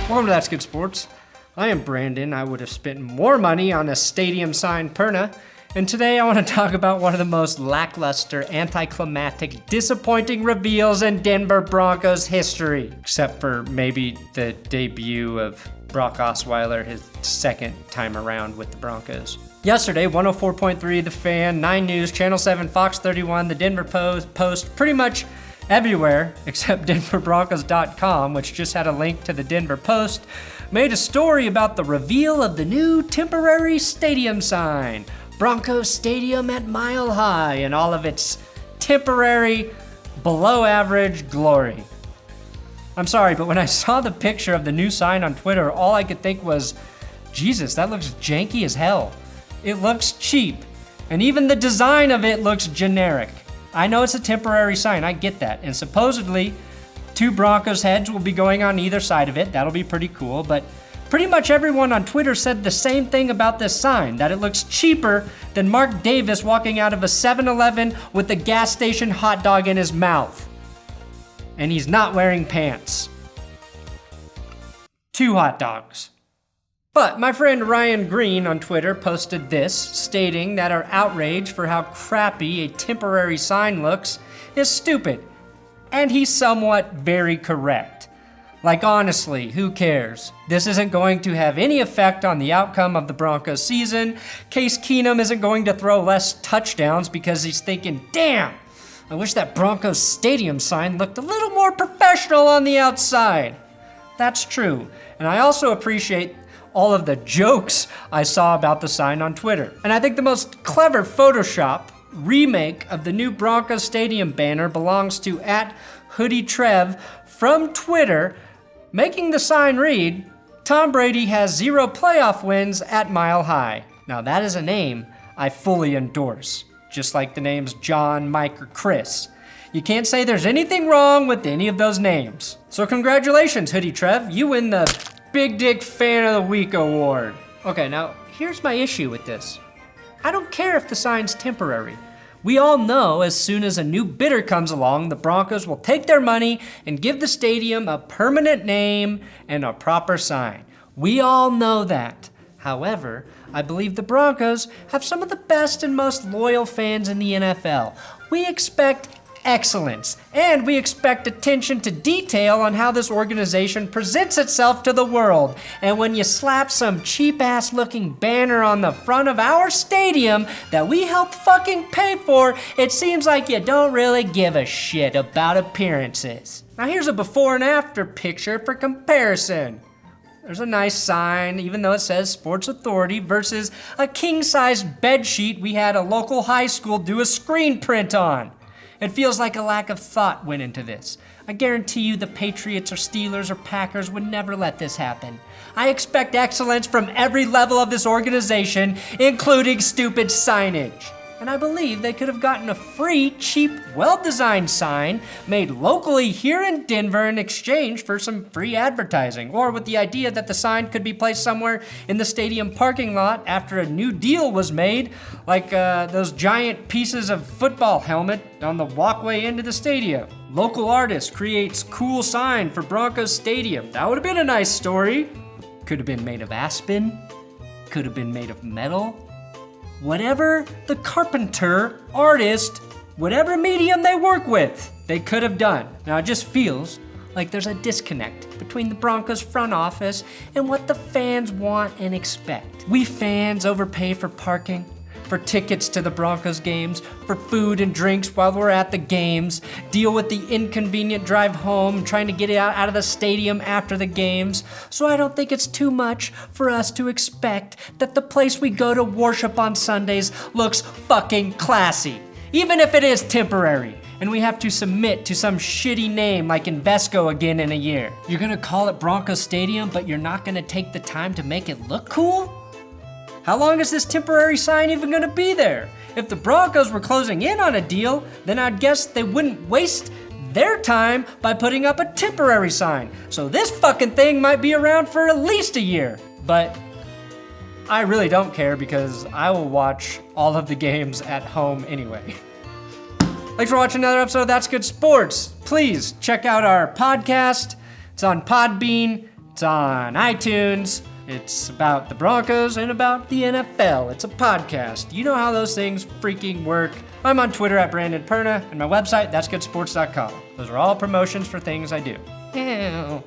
Welcome to That's Good Sports. I am Brandon. I would have spent more money on a stadium sign Perna. And today I want to talk about one of the most lackluster, anticlimactic, disappointing reveals in Denver Broncos history. Except for maybe the debut of Brock Osweiler, his second time around with the Broncos. Yesterday, 104.3 The Fan, 9 News, Channel 7, Fox 31, the Denver Post, pretty much everywhere except denverbroncos.com, which just had a link to the Denver Post, made a story about the reveal of the new temporary stadium sign, Broncos Stadium at Mile High, in all of its temporary, below-average glory. I'm sorry, but when I saw the picture of the new sign on Twitter, all I could think was, Jesus, that looks janky as hell. It looks cheap, and even the design of it looks generic. I know it's a temporary sign, I get that, and supposedly 2 Broncos heads will be going on either side of it. That'll be pretty cool, but pretty much everyone on Twitter said the same thing about this sign, that it looks cheaper than Mark Davis walking out of a 7-Eleven with a gas station hot dog in his mouth. And he's not wearing pants. 2 hot dogs. But my friend Ryan Green on Twitter posted this, stating that our outrage for how crappy a temporary sign looks is stupid. And he's somewhat very correct. Like, honestly, who cares? This isn't going to have any effect on the outcome of the Broncos season. Case Keenum isn't going to throw less touchdowns because he's thinking, damn, I wish that Broncos Stadium sign looked a little more professional on the outside. That's true. And I also appreciate all of the jokes I saw about the sign on Twitter. And I think the most clever Photoshop remake of the new Broncos Stadium banner belongs to @HoodieTrev from Twitter, making the sign read, Tom Brady has 0 playoff wins at Mile High. Now that is a name I fully endorse, just like the names John, Mike, or Chris. You can't say there's anything wrong with any of those names. So congratulations, Hoodie Trev. You win the Big Dick Fan of the Week award. Okay, now here's my issue with this. I don't care if the sign's temporary. We all know as soon as a new bidder comes along, the Broncos will take their money and give the stadium a permanent name and a proper sign. We all know that. However, I believe the Broncos have some of the best and most loyal fans in the NFL. We expect excellence, and we expect attention to detail on how this organization presents itself to the world. And when you slap some cheap-ass looking banner on the front of our stadium that we help fucking pay for, it seems like you don't really give a shit about appearances. Now here's a before and after picture for comparison. There's a nice sign, even though it says Sports Authority, versus a king-size bed sheet we had a local high school do a screen print on. It feels like a lack of thought went into this. I guarantee you the Patriots or Steelers or Packers would never let this happen. I expect excellence from every level of this organization, including stupid signage. And I believe they could have gotten a free, cheap, well-designed sign made locally here in Denver in exchange for some free advertising, or with the idea that the sign could be placed somewhere in the stadium parking lot after a new deal was made, like those giant pieces of football helmet on the walkway into the stadium. Local artist creates cool sign for Broncos Stadium. That would have been a nice story. Could have been made of aspen. Could have been made of metal. Whatever the carpenter, artist, whatever medium they work with, they could have done. Now it just feels like there's a disconnect between the Broncos front office and what the fans want and expect. We fans overpay for parking, for tickets to the Broncos games, for food and drinks while we're at the games, deal with the inconvenient drive home, trying to get out of the stadium after the games. So I don't think it's too much for us to expect that the place we go to worship on Sundays looks fucking classy, even if it is temporary, and we have to submit to some shitty name like Invesco again in a year. You're gonna call it Broncos Stadium, but you're not gonna take the time to make it look cool? How long is this temporary sign even gonna be there? If the Broncos were closing in on a deal, then I'd guess they wouldn't waste their time by putting up a temporary sign. So this fucking thing might be around for at least a year. But I really don't care because I will watch all of the games at home anyway. Thanks for watching another episode of That's Good Sports. Please check out our podcast. It's on Podbean. It's on iTunes. It's about the Broncos and about the NFL. It's a podcast. You know how those things freaking work. I'm on Twitter at Brandon Perna, and my website, ThatsGoodSports.com. Those are all promotions for things I do. Ew.